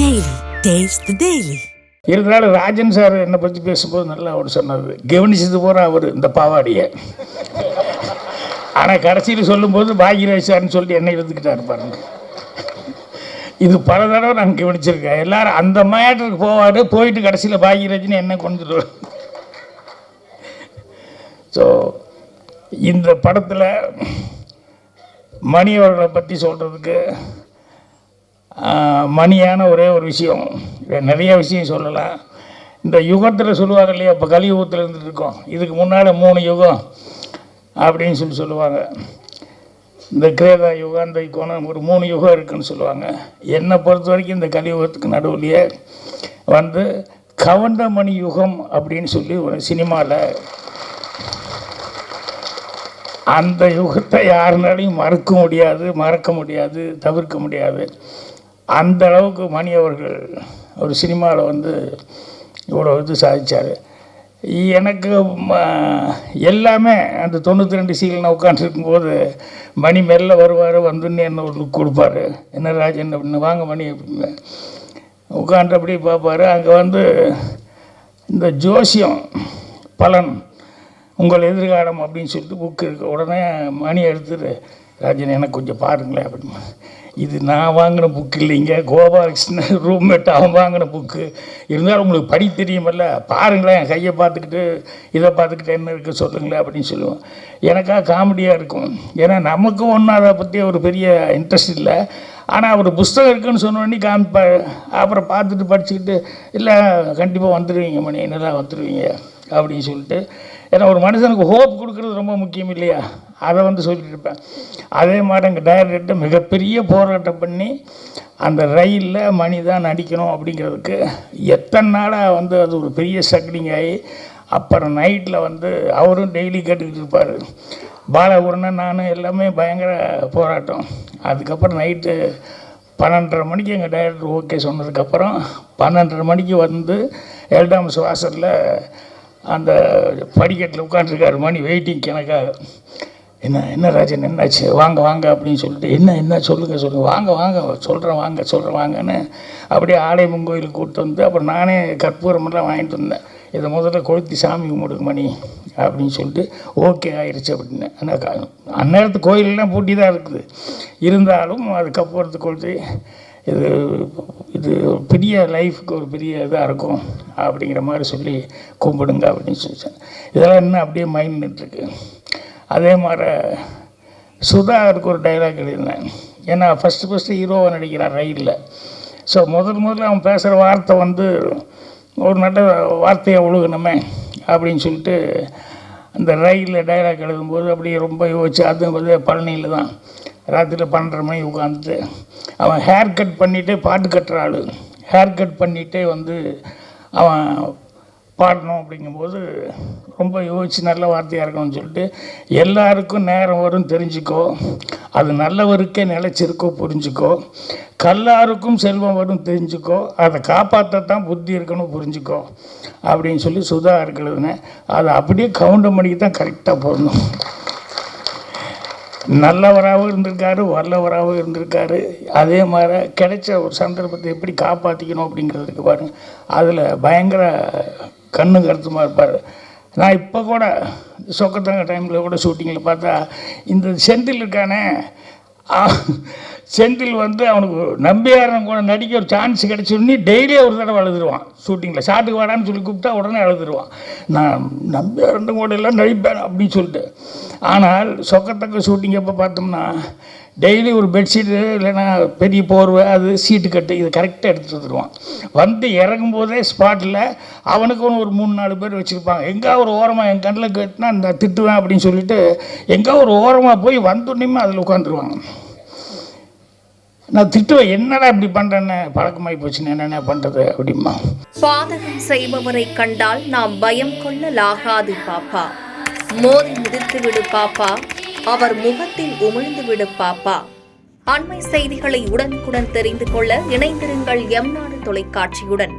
Daily. Taste the Daily. இருந்தாலும் Rajan sir என்னை பற்றி பேசும்போது நல்லா அவர் சொன்னார், கவனிச்சது போகிற அவர் இந்த பாவாடியை. ஆனால் கடைசியில் சொல்லும்போது பாக்யராஜ் சார்னு சொல்லிட்டு என்னை எடுத்துக்கிட்டார் பாருங்க. இது பல தடவை நான் கவனிச்சிருக்கேன். எல்லாரும் அந்த மேட்டருக்கு போவார், போயிட்டு கடைசியில் பாக்யராஜ்னு என்ன கொண்டுட்டு. ஸோ இந்த படத்தில் மணி அவர்களை பற்றி சொல்கிறதுக்கு மணியான ஒரே ஒரு விஷயம், நிறைய விஷயம் சொல்லலாம். இந்த யுகத்தில் சொல்லுவாங்க இல்லையா, இப்போ கலியுகத்தில் இருந்துட்டு இருக்கோம், இதுக்கு முன்னால் 3 யுகம் அப்படின்னு சொல்லுவாங்க. இந்த கிரேதா யுகம், இந்த யுகம், ஒரு 3 யுகம் இருக்குதுன்னு சொல்லுவாங்க. என்னை பொறுத்த வரைக்கும் இந்த கலியுகத்துக்கு நடுவுலையே வந்து கவண்டமணி யுகம் அப்படின்னு சொல்லி ஒரு சினிமாவில், அந்த யுகத்தை யாருனாலையும் மறக்க முடியாது, தவிர்க்க முடியாது. அந்த அளவுக்கு மணி அவர்கள் ஒரு சினிமாவில் வந்து இவ்வளோ இது சாதித்தார். எனக்கு எல்லாமே அந்த 92 சீல் நான் உட்காந்துருக்கும்போது மணி மெல்ல வருவார், வந்துன்னு என்ன ஒரு லுக் கொடுப்பார், என்ன ராஜன் அப்படின்னு, வாங்க மணி அப்படின்னு உட்காந்து அப்படி பார்ப்பார். அங்கே வந்து இந்த ஜோசியம் பலன் உங்கள் எதிர்காலம் அப்படின்னு சொல்லிட்டு புக்கு இருக்குது. உடனே மணி எடுத்துட்டு, ராஜன் எனக்கு கொஞ்சம் பாருங்களேன் அப்படின்னு. இது நான் வாங்கின புக்கு இல்லைங்க, கோபாலகிருஷ்ணன் ரூம்மேட் அவன் வாங்கின புக்கு, இருந்தாலும் உங்களுக்கு படி தெரியுமில்ல, பாருங்களேன், என் கையை பார்த்துக்கிட்டு இதை பார்த்துக்கிட்டு என்ன இருக்குது சொல்லுங்களேன் அப்படின்னு சொல்லுவோம். எனக்காக காமெடியாக இருக்கும். ஏன்னா நமக்கும் ஒன்றும் அதை பற்றி ஒரு பெரிய இன்ட்ரெஸ்ட் இல்லை. ஆனால் அவர் புஸ்தகம் இருக்குதுன்னு சொன்னோடனே காமிப்பார். அப்புறம் பார்த்துட்டு படிச்சுக்கிட்டு, இல்லை கண்டிப்பாக வந்துடுவீங்க மணி, என்னதான் வந்துடுவீங்க அப்படின்னு சொல்லிட்டு. ஏன்னா ஒரு மனுஷனுக்கு ஹோப் கொடுக்குறது ரொம்ப முக்கியம் இல்லையா, அதை வந்து சொல்லிட்டு இருப்பேன். அதே மாதிரி எங்கள் டைரக்டர்கிட்ட மிகப்பெரிய போராட்டம் பண்ணி அந்த ரயிலில் மணி தான் நடிக்கணும் அப்படிங்கிறதுக்கு எத்தனை நாளாக வந்து அது ஒரு பெரிய ஸ்ட்ரகிளிங் ஆகி, அப்புறம் நைட்டில் வந்து அவரும் டெய்லி கேட்டுக்கிட்டு இருப்பார். பாலகுருணன் நான் எல்லாமே பயங்கர போராட்டம். அதுக்கப்புறம் நைட்டு 12:30 மணிக்கு எங்கள் டைரக்டர் ஓகே சொன்னதுக்கப்புறம் 12:30 மணிக்கு வந்து எல்டாம்ஸ் வாசலில் அந்த படிக்கட்டில் உட்காந்துருக்காரு மணி, வெயிட்டிங் எனக்காக. என்ன ராஜன் என்னாச்சு, வாங்க அப்படின்னு சொல்லிட்டு, என்ன சொல்லுங்கள், வாங்க சொல்கிறேன் வாங்கன்னு அப்படியே ஆலயமன் கோயிலுக்கு கூப்பிட்டு வந்து, அப்புறம் நானே கற்பூரமெல்லாம் வாங்கிட்டு வந்தேன். இதை முதல்ல கொளுத்தி சாமி கும்பிடுங்க மணி அப்படின்னு சொல்லிட்டு ஓகே ஆயிடுச்சு அப்படின்னு. ஆனால் அந்நேரத்து கோயிலெல்லாம் பூட்டி தான் இருக்குது, இருந்தாலும் அது கற்பூரத்தை கொளுத்தி இது பெரிய லைஃபுக்கு ஒரு பெரிய இதாக இருக்கும் அப்படிங்கிற மாதிரி சொல்லி கும்பிடுங்க அப்படின்னு சொல்லிட்டேன். இதெல்லாம் என்ன அப்படியே மைண்ட் நின்றுருக்கு. அதே மாதிரி சுதாகருக்கு ஒரு டைலாக் எழுதினேன். ஏன்னா ஃபஸ்ட்டு ஹீரோவை நடிக்கிறான் ரயிலில். ஸோ முதல்ல அவன் பேசுகிற வார்த்தை வந்து ஒரு நல்ல வார்த்தையை ஒழுகணுமே அப்படின்னு சொல்லிட்டு அந்த ரயிலில் டைலாக் எழுதும்போது அப்படியே ரொம்ப யோசிச்சு, அது பழனியில் தான் ராத்திரியில் 12:30 மணிக்கு உட்காந்துட்டு, அவன் ஹேர் கட் பண்ணிவிட்டு பாட்டு கட்டுற ஆள், ஹேர் கட் பண்ணிகிட்டே வந்து அவன் பாடணும் அப்படிங்கும்போது ரொம்ப யோசிச்சு நல்ல வார்த்தையாக இருக்கணும்னு சொல்லிட்டு, எல்லாருக்கும் நேரம் வரும் தெரிஞ்சுக்கோ, அது நல்லவருக்கே நிலைச்சிருக்கோ புரிஞ்சுக்கோ, கல்லாருக்கும் செல்வம் வரும் தெரிஞ்சுக்கோ, அதை காப்பாற்றத்தான் புத்தி இருக்கணும் புரிஞ்சுக்கோ அப்படின்னு சொல்லி சுதா இருக்கிறதுனே அதை அப்படியே கவுண்டர் மணிக்கு தான் கரெக்டாக போடணும். நல்லவராகவும் இருந்திருக்காரு, வல்லவராகவும் இருந்திருக்காரு. அதே மாதிரி கிடைச்ச ஒரு சந்தர்ப்பத்தை எப்படி காப்பாற்றிக்கணும் அப்படிங்கிறதுக்கு பாருங்கள், அதில் பயங்கர கண்ணு கருத்துமாக இருப்பார். நான் இப்போ கூட சொக்கத்தங்க டைமில் கூட ஷூட்டிங்கில் பார்த்தா, இந்த செந்தில் இருக்கானே, செந்தில் வந்து அவனுக்கு நம்பியாரன் கூட நடிக்க ஒரு சான்ஸ் கிடச்சோடனே டெய்லி ஒரு தடவை அழுதுருவான். ஷூட்டிங்கில் ஷாட்டுக்கு வாடான்னு சொல்லி கூப்பிட்டா உடனே அழுதுருவான், நான் நம்பியாரன் கூட எல்லாம் நடிப்பேன் அப்படின்னு சொல்லிட்டு. ஆனால் சொக்கத்தக்க ஷூட்டிங் எப்போ பார்த்தோம்னா டெய்லி ஒரு பெட்ஷீட்டு இல்லைன்னா பெரிய போர்வை, அது சீட்டு கட்டு, இது கரெக்டாக எடுத்துகிட்டு வந்துடுவான். வந்து இறங்கும் போதே ஸ்பாட்டில் அவனுக்கு ஒரு 3-4 பேர் வச்சுருப்பாங்க. எங்கே ஒரு ஓரமாக என் கண்ணில் கட்டினா நான் திட்டுவேன் அப்படின்னு சொல்லிட்டு எங்கே ஒரு ஓரமாக போய் வந்தோடனே அதில் உட்காந்துருவாங்க. நான் திட்டுவேன், என்னடா இப்படி பண்ணுறேன்னு, பழக்கமாகி போச்சுன்னு என்னென்ன பண்ணுறது அப்படிமா. பாதகம் செய்பவரை கண்டால் நாம் பயம் கொள்ளலாகாது பாப்பா, மோதி மிதித்து விடு பாப்பா, அவர் முகத்தில் உமிழ்ந்து விடு பாப்பா. அண்மை செய்திகளை உடனுக்குடன் தெரிந்து கொள்ள இணைந்திருங்கள் எம் நாடு தொலைக்காட்சியுடன்.